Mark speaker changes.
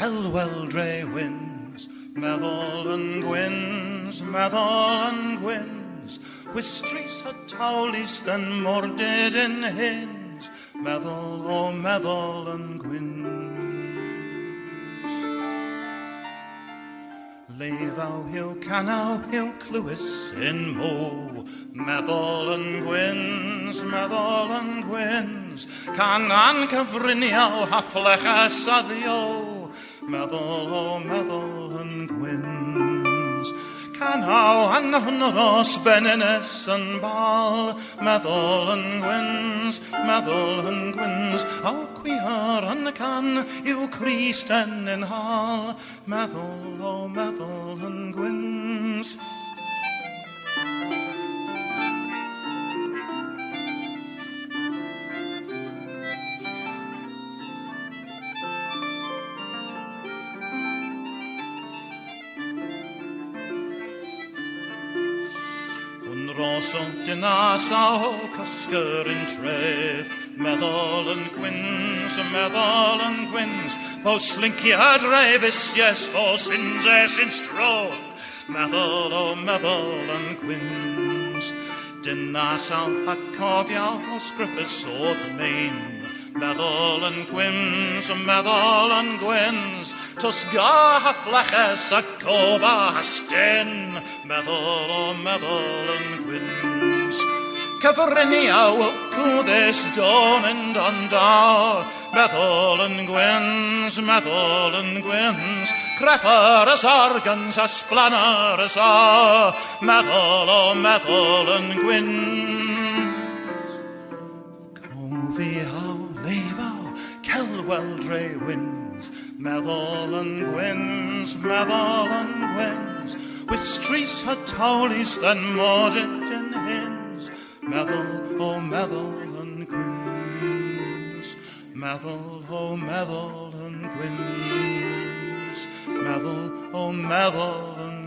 Speaker 1: Kelweldre wins, meddwl and gwins, meddwl and gwins, with streets had towlies than mordid in hins, meddwl, oh meddwl and gwins. Leifau hiw canau hiw clywys in mo, meddwl and gwins, meddwl and gwins, canan cyfriniaw hafleches addio, meddwl, oh meddwl and gwins. Canau an hwnnwros benines yn bal, meddwl and gwins, meddwl and gwins. Aw cwiar an y can yw Cristen yn hal, meddwl, oh meddwl and gwins. Rosont yn asaw cysgyr yn treth, meddwl yn gwins, meddwl yn gwins, po slinciad reifus, yes, po sindes yn stroth, meddwl o meddwl yn gwins. Dyn asaw a cofiaw o sgriffus o'th mein, meddwl yn gwins, meddwl yn gwins, tos ga ha fleches a coba a styn, meddwl o meddwl yn gwins. Cyfriniaw o cwddys don yn don da, meddwl yn gwins, meddwl yn gwins, creffer ys organs a splanar ys a, meddwl o meddwl yn gwins. Cofi haw leifau, Kelweldre wins, meddwl yn gwins, meddwl yn gwins, with streets had towlies than mordid in hins, meddwl, oh meddwl and gwins, meddwl, oh meddwl and gwins, meddwl, oh meddwl and